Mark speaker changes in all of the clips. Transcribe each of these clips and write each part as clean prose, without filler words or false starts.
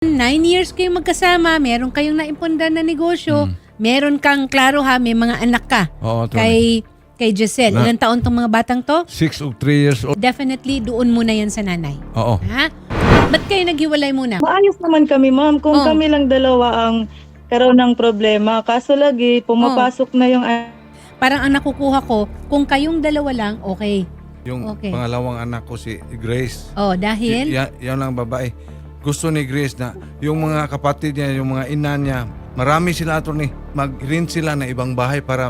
Speaker 1: 9 years kayong magkasama, meron kayong naimpundan na negosyo, meron kang, klaro ha, may mga anak ka
Speaker 2: Oo,
Speaker 1: kay Giselle.
Speaker 2: Na-
Speaker 1: Ilang taon tong mga batang to?
Speaker 2: 6 o 3 years old.
Speaker 1: Definitely, doon muna yan sa nanay.
Speaker 2: Oo.
Speaker 1: Ha? Ba't kayo naghiwalay muna?
Speaker 3: Maayos naman kami, ma'am. Kung kami lang dalawa ang karoon ng problema. Kaso lagi, pumapasok na yung...
Speaker 1: Parang ang nakukuha ko, kung kayong dalawa lang, okay.
Speaker 2: Yung
Speaker 1: Okay.
Speaker 2: pangalawang anak ko si Grace.
Speaker 1: Oh, dahil?
Speaker 2: Yan lang babae. Gusto ni Grace na yung mga kapatid niya, yung mga ina niya, marami sila ito mag-rent sila na ibang bahay para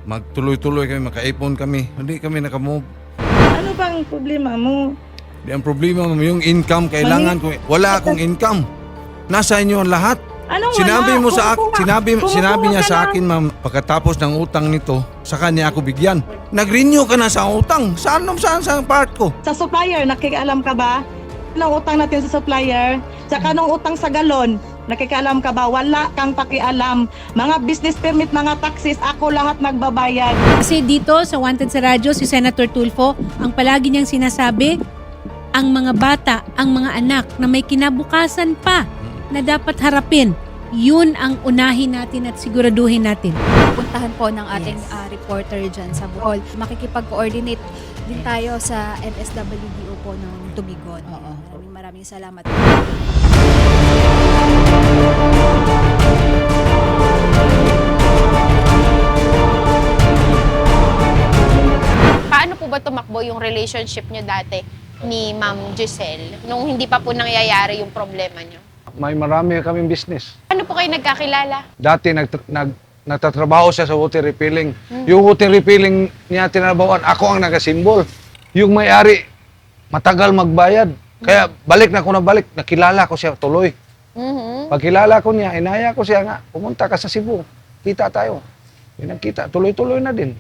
Speaker 2: magtuloy-tuloy kami, makaipon kami. Hindi kami nakamove.
Speaker 3: Ano bang problema mo?
Speaker 2: Di ang problema mo, yung income, kailangan ko. Wala akong income. Nasa inyo ang lahat.
Speaker 3: Anong
Speaker 2: Sinabi
Speaker 3: wala?
Speaker 2: mo sa
Speaker 3: Kumukuha-
Speaker 2: sinabi
Speaker 3: kumukuha
Speaker 2: niya
Speaker 3: ka
Speaker 2: sa
Speaker 3: na.
Speaker 2: akin, ma'am, pagkatapos ng utang nito, sa kanya ako bigyan. Nag-renew ka na sa utang. Saan sa part ko?
Speaker 3: Sa supplier, nakikialam ka ba? Anong utang natin sa supplier? Tsaka nung utang sa galon, nakikialam ka ba? Wala kang pakialam. Mga business permit, mga taxes, ako lahat nagbabayad.
Speaker 1: Kasi dito sa Wanted sa Radyo, si Senator Tulfo, ang palagi niyang sinasabi, ang mga bata, ang mga anak na may kinabukasan pa na dapat harapin, yun ang unahin natin at siguraduhin natin.
Speaker 4: Puntahan po ng ating
Speaker 1: Yes.
Speaker 4: reporter dyan sa Bohol. Makikipag-coordinate din tayo sa MSWDO po ng Tubigon.
Speaker 1: Oo.
Speaker 4: Maraming salamat.
Speaker 5: Paano po ba tumakbo yung relationship nyo dati ni Ma'am Giselle nung hindi pa po nangyayari yung problema nyo?
Speaker 6: May marami kaming business.
Speaker 5: Ano po kayo nagkakilala?
Speaker 6: Dati nagtatrabaho siya sa water refilling. Yung water refilling niya tinatrabahoan, ako ang nagasimbol. Yung may-ari, matagal magbayad. Kaya balik na ako na balik, nakilala ko siya tuloy.
Speaker 5: Mhm.
Speaker 6: Pagkilala ko niya, inaya ko siya nga, pumunta ka sa Cebu, kita tayo. Pinagkita, tuloy-tuloy na din.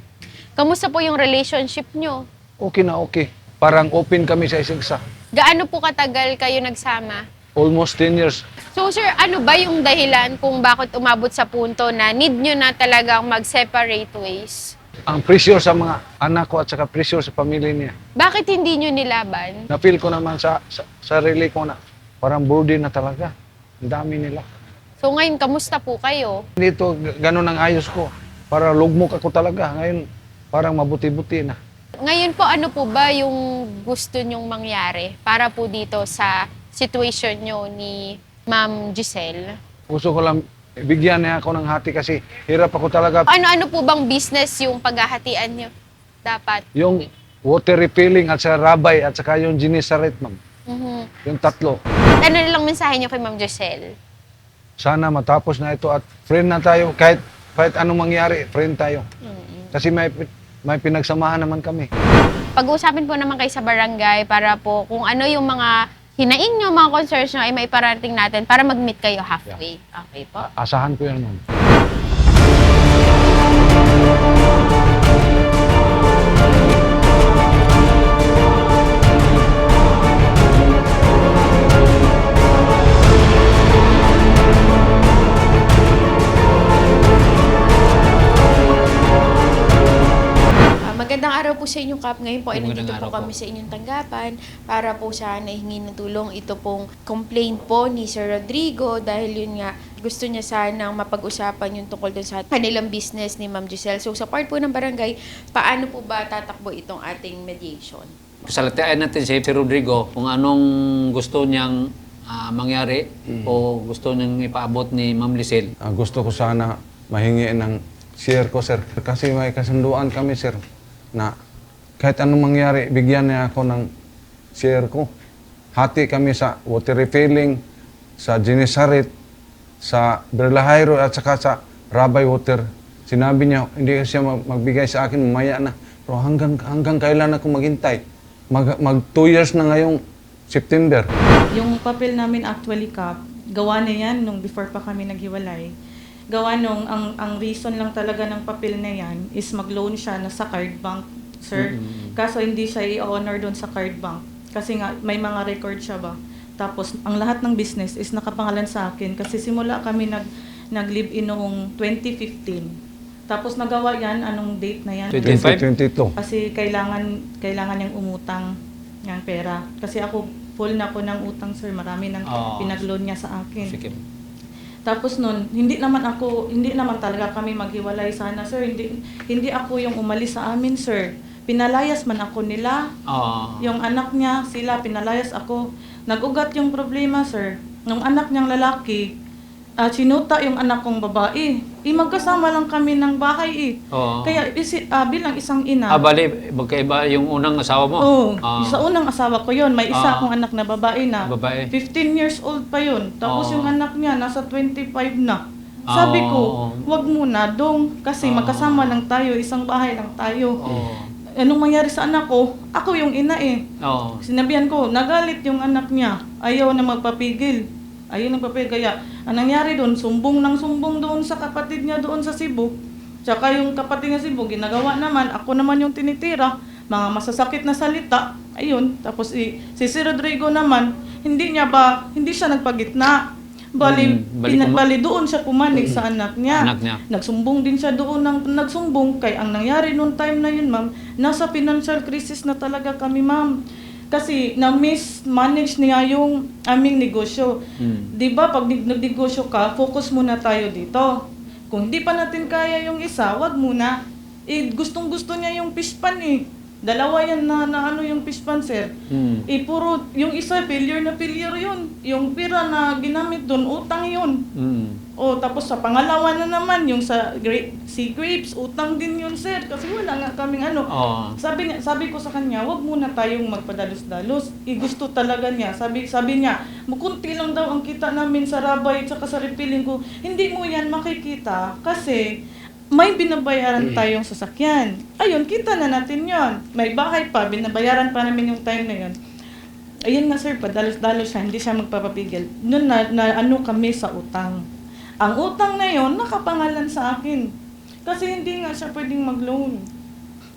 Speaker 5: Kamusta po yung relationship nyo?
Speaker 6: Okay na okay. Parang open kami sa isa't isa.
Speaker 5: Gaano po katagal kayo nagsama?
Speaker 6: Almost 10 years.
Speaker 5: So sir, ano ba yung dahilan kung bakit umabot sa punto na need nyo na talagang mag-separate ways?
Speaker 6: Ang pressure sa mga anak ko at saka pressure sa pamilya niya.
Speaker 5: Bakit hindi nyo nilaban?
Speaker 6: Na-feel ko naman sa sarili ko na parang burden na talaga. Ang dami nila.
Speaker 5: So ngayon, kamusta po kayo?
Speaker 6: Dito, ganun ang ayos ko. Para lugmok ako talaga. Ngayon, parang mabuti-buti na.
Speaker 5: Ngayon po, ano po ba yung gusto nyong mangyari para po dito sa situation nyo ni Ma'am Giselle?
Speaker 6: Gusto ko lang bigyan niya ako ng hati kasi hirap ako talaga.
Speaker 5: Ano po bang business yung paghahatian nyo? Dapat.
Speaker 6: Yung water refilling at saka rabay at saka yung Ginisaret, ma'am.
Speaker 5: Mhm.
Speaker 6: Yung tatlo.
Speaker 5: Ano na lang mensahe nyo kay Ma'am Giselle?
Speaker 6: Sana matapos na ito at friend na tayo. Kahit anong mangyari, friend tayo. Kasi may pinagsamahan naman kami.
Speaker 5: Pag-uusapin po naman kayo sa barangay para po kung ano yung mga hinaing nyo, mga concerns nyo ay may parating natin para mag-meet kayo halfway. Okay po?
Speaker 6: Asahan ko yan, ma'am.
Speaker 7: Magandang araw po sa inyong Kap. Ngayon po ay
Speaker 8: Magandang
Speaker 7: nandito po
Speaker 8: araw
Speaker 7: kami
Speaker 8: po.
Speaker 7: sa inyong tanggapan para po sana hingi ng tulong. Ito pong complaint po ni Sir Rodrigo dahil yun nga gusto niya sanang mapag-usapan yung tungkol dun sa kanilang business ni Ma'am Giselle. So sa part po ng barangay, paano po ba tatakbo itong ating mediation?
Speaker 8: Salatian natin si Rodrigo kung anong gusto niyang mangyari o gusto niyang ipaabot ni Ma'am Lisel.
Speaker 2: Gusto ko sana mahingi ng share ko, sir. Kasi may kasunduan kami, sir, na kahit anong mangyari, bigyan niya ako ng share ko. Hati kami sa water refilling, sa Ginisaret, sa Berlahairo at saka sa Rabay Water. Sinabi niya, hindi siya magbigay sa akin, mamaya na. Pero hanggang kailan ako maghintay? Mag 2 years na ngayong September.
Speaker 9: Yung papel namin actually, Kap, gawa na yan nung before pa kami naghiwalay. Gawa nung, ang reason lang talaga ng papel na yan is mag-loan siya na sa card bank, sir. Kaso hindi siya i-honor doon sa card bank. Kasi nga, may mga record siya ba. Tapos, ang lahat ng business is nakapangalan sa akin. Kasi simula kami nag-live-in noong 2015. Tapos nagawa yan, anong date na yan?
Speaker 8: 2022.
Speaker 9: Kasi kailangan niyang umutang ng pera. Kasi ako, full na ko ng utang, sir. Marami nang
Speaker 8: Oo.
Speaker 9: pinag-loan niya sa akin.
Speaker 8: Sige.
Speaker 9: Tapos nun, hindi naman talaga kami maghiwalay sana, sir. Hindi ako yung umalis sa amin, sir. Pinalayas man ako nila.
Speaker 8: Oo.
Speaker 9: Yung anak niya, sila, pinalayas ako. Nag-ugat yung problema, sir. Nung anak niyang lalaki, sinuta yung anak kong babae. Magkasama lang kami ng bahay
Speaker 8: Oo.
Speaker 9: Kaya bilang isang ina.
Speaker 8: Bali, magkaiba yung unang asawa mo?
Speaker 9: Oo,
Speaker 8: Ah.
Speaker 9: sa unang asawa ko yon, may isa
Speaker 8: Ah.
Speaker 9: akong anak na babae na.
Speaker 8: Babae.
Speaker 9: 15 years old pa yun. Tapos
Speaker 8: Oo.
Speaker 9: yung anak niya, nasa 25 na. Sabi ko, wag muna dong, kasi
Speaker 8: Oo.
Speaker 9: magkasama lang tayo, isang bahay lang tayo.
Speaker 8: Oo.
Speaker 9: Anong mangyari sa anak ko? Ako yung ina
Speaker 8: Oo.
Speaker 9: Sinabihan ko, nagalit yung anak niya. Ayaw na magpapigil. Ayaw na magpapigil. Kaya, ang nangyari doon, sumbong doon sa kapatid niya doon sa Cebu. Tsaka yung kapatid niya Cebu, ginagawa naman, ako naman yung tinitira. Mga masasakit na salita. Ayun. Tapos si Sir Rodrigo naman, hindi siya nagpagitna. Bali doon siya pumanig sa anak niya.
Speaker 8: Anak niya.
Speaker 9: Nagsumbong din siya doon nagsumbong. Kaya ang nangyari noong time na yun, ma'am, nasa financial crisis na talaga kami, ma'am. Kasi na-mismanage niya yung aming negosyo. Di ba, pag nagnegosyo ka, focus muna tayo dito. Kung hindi pa natin kaya yung isa, wag muna. Gustong-gusto niya yung fish pan Dalawa yan na ano yung fish pan, sir. Puro, yung isa, failure yun. Yung pira na ginamit doon, utang yun. Tapos sa pangalawa na naman, yung si grapes, utang din yun, sir. Kasi wala nga kaming ano.
Speaker 8: Oo.
Speaker 9: Sabi ko sa kanya, wag muna tayong magpadalos-dalos. Gusto talaga niya. Sabi niya, mukunti lang daw ang kita namin sa rabay at sa refilling ko. Hindi mo yan makikita kasi may binabayaran tayong sasakyan. Ayun, kita na natin yon. May bahay pa, binabayaran pa namin yung time na yun. Ayun nga, sir, padalos-dalos siya, hindi siya magpapapigil. Noon na ano kami sa utang. Ang utang na yon nakapangalan sa akin. Kasi hindi nga siya pwedeng mag-loan.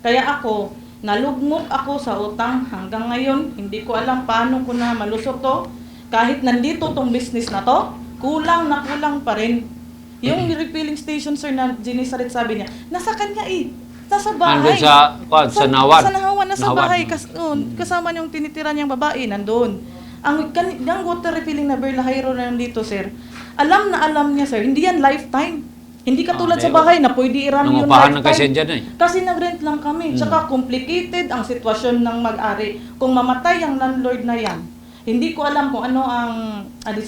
Speaker 9: Kaya ako, nalugmok ako sa utang hanggang ngayon. Hindi ko alam paano ko na malusot to. Kahit nandito tong business na to, kulang na kulang pa rin. Yung refilling station, sir, na Ginisarit sabi niya, nasa kanya nasa bahay.
Speaker 8: Nandun sa Nawan.
Speaker 9: Sa Nawan, nasa
Speaker 8: Nawan.
Speaker 9: bahay. Kasama niyong tinitira niyang babae, nandun. Ang water refilling na Berlahero na nandito, sir, alam na alam niya, sir, hindi yan lifetime. Hindi katulad sa bahay na pwede irami yung
Speaker 8: Nangupahan ng kasi
Speaker 9: lifetime.
Speaker 8: dyan
Speaker 9: Kasi nag-rent lang kami. Tsaka complicated ang sitwasyon ng mag-ari. Kung mamatay ang landlord na yan, hindi ko alam kung ano ang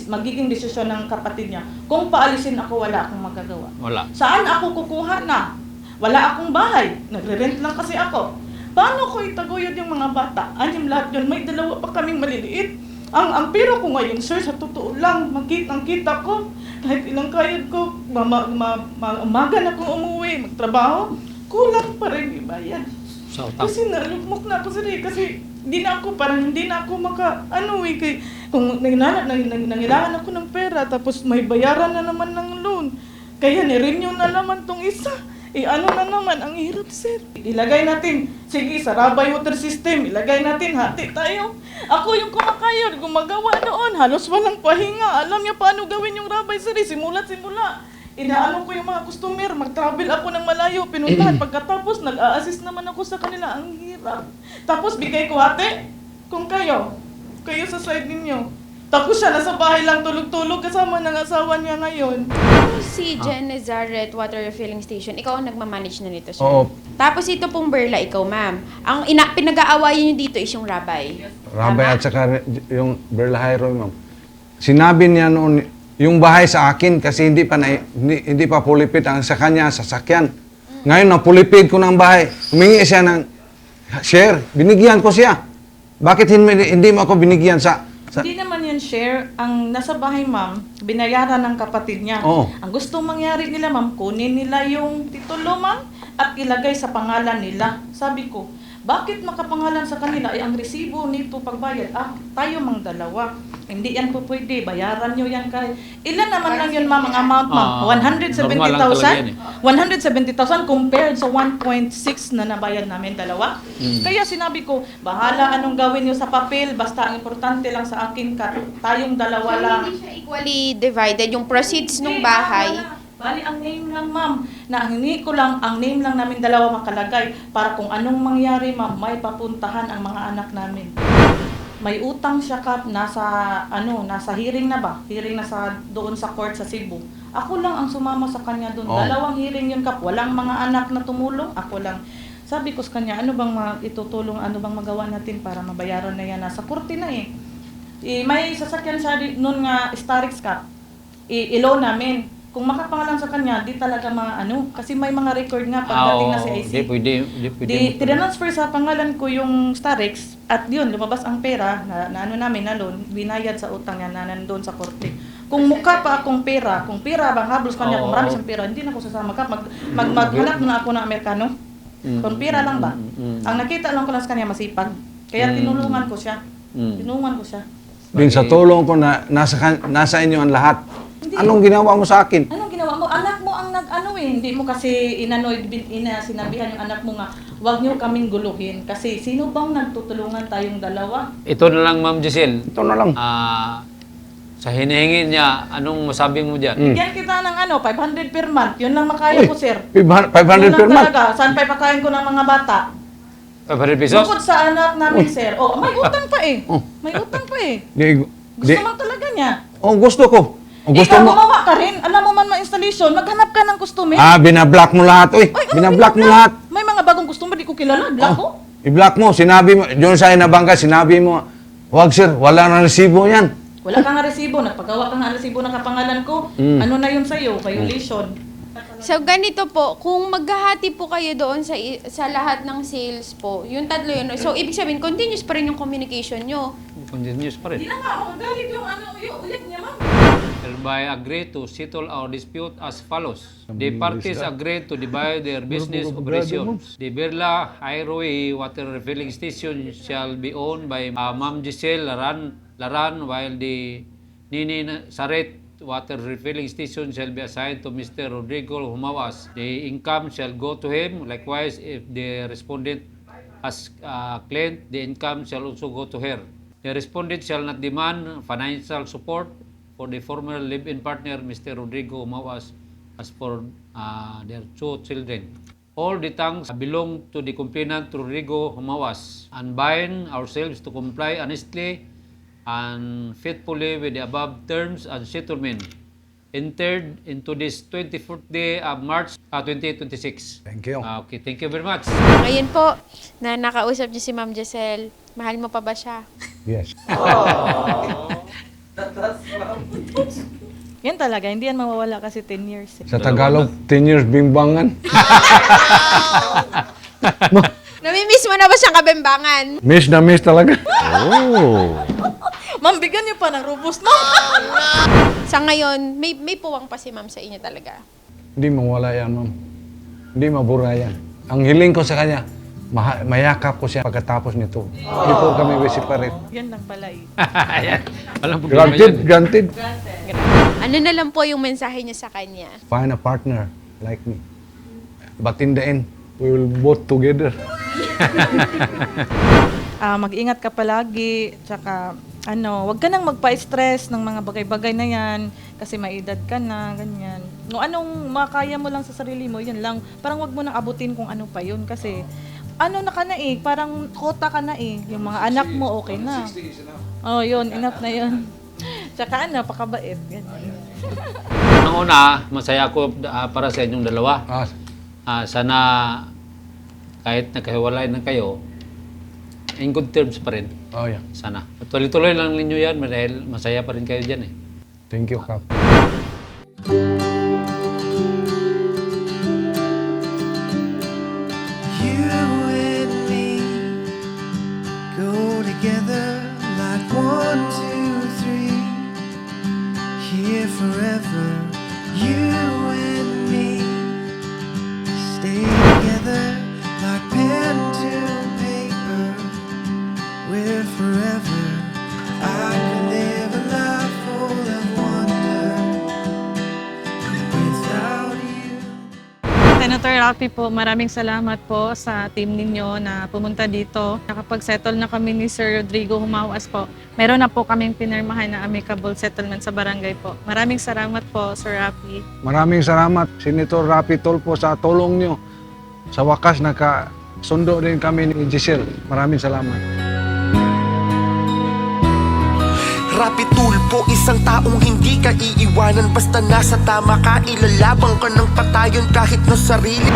Speaker 9: magiging desisyon ng kapatid niya. Kung paalisin ako, wala akong magagawa.
Speaker 8: Wala.
Speaker 9: Saan ako kukuha na? Wala akong bahay. Nagre-rent lang kasi ako. Paano ko itaguyod yung mga bata? Anim lahat yun. May dalawa pa kaming maliliit. Ang pera ko ngayon, sir, sa totoo lang, kita ko. Kahit ilang kayod ko, umaga na akong umuwi, magtrabaho, kulang pa rin ibayad.
Speaker 8: Sa utang.
Speaker 9: Kasi nalugmok na ako, sir, kasi hindi na ako kung nangailangan ako ng pera, tapos may bayaran na naman ng loan. Kaya ni-renew na naman tong isa. Ano na naman, ang hirap, sir. Ilagay natin, sige, sa Rabay Water System, ilagay natin, hati tayo. Ako yung kumakayod, gumagawa doon, halos walang pahinga. Alam niya paano gawin yung Rabay, sir, simula. Inaano ko yung mga customer, mag-travel ako ng malayo, pinuntahan. Pagkatapos, nag-a-assist naman ako sa kanila, ang hirap. Tapos, bigay ko, hati, kung kayo sa side ninyo. Tapos siya, nasa bahay lang tulog-tulog kasama ng asawa niya ngayon.
Speaker 7: Si Jen Nazaret Water Refilling Station, ikaw ang nagmamanage na nito, sir.
Speaker 2: Oo.
Speaker 7: Tapos ito pong Berla, ikaw, ma'am. Ang pinag-aawayan nyo dito is yung Rabay.
Speaker 2: Rabay at saka yung Berlahero, ma'am. Sinabi niya noon, yung bahay sa akin kasi hindi pa pulipid ang sa kanya, sasakyan. Ngayon, napulipid ko ng bahay. Humingi siya ng share. Binigyan ko siya. Bakit hindi mo ako binigyan sa
Speaker 9: Hindi naman yan share. Ang nasa bahay, ma'am, binayaran ng kapatid niya.
Speaker 2: Oo.
Speaker 9: Ang gustong mangyari nila, ma'am, kunin nila yung titulo, ma'am, at ilagay sa pangalan nila. Sabi ko, bakit makapangalan sa kanila? Ang resibo nito pagbayad, tayo mang dalawa. Hindi yan po pwede. Bayaran nyo yan kahit. Ilan naman lang yun, ma'am, ang amount, ma'am?
Speaker 8: Normal lang talaga yan
Speaker 9: 170,000 compared sa 1.6 na nabayad namin dalawa. Kaya sinabi ko, bahala anong gawin nyo sa papel, basta ang importante lang sa akin, tayong dalawa lang.
Speaker 7: Hindi siya equally divided. Yung proceeds ng bahay,
Speaker 9: Bali, ang name lang, ma'am. Hingi ko lang, ang name lang namin dalawa makalagay para kung anong mangyari, ma'am, may papuntahan ang mga anak namin. may utang siya Kap, nasa hearing na ba? Hearing na doon sa court sa Cebu. Ako lang ang sumama sa kanya doon.
Speaker 2: Oh.
Speaker 9: 2 hearing yun Kap, walang mga anak na tumulong, ako lang. Sabi ko sa kanya, ano bang itutulong, ano bang magawa natin para mabayaran na yan? Nasa korte na eh. May sasakyan siya noon nga Starix Kap. Ilo namin. Kung makapangalan sa kanya, di talaga kasi may mga record nga pagdating na si IC.
Speaker 8: Di pwede.
Speaker 9: Tinransfer sa pangalan ko yung Starix at yun, lumabas ang pera na namin na loan, binayad sa utang niya na nandun sa korte. Kung mukha pa akong pera, kung pera bang hablos kanya, kung marami siyang pera, hindi na ako sasama ka, maghanap na ako ng Amerikano. Kung pera lang ba? Ang nakita lang ko lang sa kanya masipag. Kaya tinulungan ko siya.
Speaker 2: Din sa tulong ko na nasa inyo ang lahat. Anong ginawa mo sa akin?
Speaker 9: Anong ginawa mo? Anak mo ang hindi mo kasi sinabihan yung anak mo nga, huwag niyo kaming guluhin. Kasi sino bang nagtutulungan tayong dalawa?
Speaker 8: Ito na lang, Ma'am Giselle.
Speaker 2: Ito na lang.
Speaker 8: Sa hinihingi niya, anong masabi mo dyan?
Speaker 9: Bigyan kita ng 500 per month. Yun lang makaya ko, sir.
Speaker 2: 500
Speaker 9: Yun
Speaker 2: per
Speaker 9: lang
Speaker 2: month?
Speaker 9: talaga. Saan pa ipakain ko ng mga bata?
Speaker 8: 500 pesos?
Speaker 9: Bukod sa anak namin, sir. May utang pa eh. May utang pa eh. Gusto man talaga niya.
Speaker 2: Gusto ko. Gusto
Speaker 9: Ikaw
Speaker 2: mo.
Speaker 9: gumawa ka rin. Alam mo man ma-installation, maghanap ka ng customer.
Speaker 2: Binablock mo lahat. Binablock mo lahat.
Speaker 9: May mga bagong customer, di ko kilala. Block ko.
Speaker 2: I-block mo. Sinabi mo, doon sa inabangka, sinabi mo, wag sir, wala nang resibo yan.
Speaker 9: Wala kang resibo. Nagpagawa kang resibo ng kapangalan ko. Ano na yun sa'yo? Violation.
Speaker 5: So ganito po, kung maghahati po kayo doon sa lahat ng sales po, yung tatlo yun. So ibig sabihin, continuous pa rin yung communication nyo.
Speaker 8: Continuous pa rin.
Speaker 9: Hindi na nga, magagalit yung ulit niya, ma'am.
Speaker 8: Hereby agree to settle our dispute as follows. The parties agree to divide their business operations. The Birla Highway Water Refilling Station shall be owned by Ma'am Giselle Laran, while the Nini Saret Water Refilling Station shall be assigned to Mr. Rodrigo Humawas. The income shall go to him. Likewise, if the respondent has claimed, the income shall also go to her. The respondent shall not demand financial support for the former live-in partner, Mr. Rodrigo Humawas, as for their 2 children. All the thanks belong to the complainant Rodrigo Humawas, and bind ourselves to comply honestly and faithfully with the above terms and settlement entered into this 24th day of March 2026.
Speaker 2: Thank you.
Speaker 8: Okay, thank you very much.
Speaker 5: Ngayon po, na nakausap niyo si Ma'am Giselle, mahal mo pa ba siya?
Speaker 2: Yes.
Speaker 9: Yan talaga, hindi yan mawawala kasi 10 years.
Speaker 2: Sa Tagalog, 10 years bimbangan.
Speaker 5: Namimiss mo na ba siyang kabembangan?
Speaker 2: Miss na miss talaga.
Speaker 9: Ma'am, bigyan niyo pa ng robust, ma'am.
Speaker 5: Sa ngayon, may puwang pa si Ma'am sa inyo talaga.
Speaker 2: Hindi mawala yan, ma'am. Hindi mabura yan. Ang hiling ko sa kanya, mayakap ko siya pagkatapos nito. Before kami separate.
Speaker 9: Yan lang pala eh.
Speaker 8: Ayan. Walang problema
Speaker 2: Granted.
Speaker 5: Ano na lang po yung mensahe niyo sa kanya?
Speaker 2: Find a partner like me. But in the end, we will both together.
Speaker 9: Mag-ingat ka palagi, tsaka wag ka nang magpa-stress ng mga bagay-bagay na yan kasi may edad ka na, ganyan. No, anong makaya mo lang sa sarili mo, yun lang. Parang wag mo nang abutin kung ano pa yun kasi na ka na eh, parang kota ka na eh. Yung mga anak mo, okay na. Yun, enough na yun. Tsaka pakabait. Ganyan.
Speaker 8: Ang una, masaya ako para sa inyong dalawa. Sana kahit nagkahiwalay na kayo, in good terms pa rin.
Speaker 2: Oh, yeah.
Speaker 8: Sana. At tuloy-tuloy lang ninyo yan dahil masaya pa rin kayo dyan eh.
Speaker 2: Thank you, Kap.
Speaker 10: You and me go together like 1, 2, 3. Here forever. You and me stay together like pen to paper. We're forever. I could live a life full of wonder without you.
Speaker 9: Senator Rafi po, maraming salamat po sa team ninyo na pumunta dito. Nakapag-settle na kami ni Sir Rodrigo Humawas po. Meron na po kaming pinirmahan na amicable settlement sa barangay po. Maraming salamat po, Sir Rafi.
Speaker 2: Maraming salamat, Senator Rapi Tulfo, sa tulong nyo. Sa wakas, nakasundo din kami ni Giselle. Maraming salamat.
Speaker 11: Rapi Tulfo, isang taong hindi ka iiwanan. Basta nasa tama ka, ilalabang ka ng patayon kahit na sarili.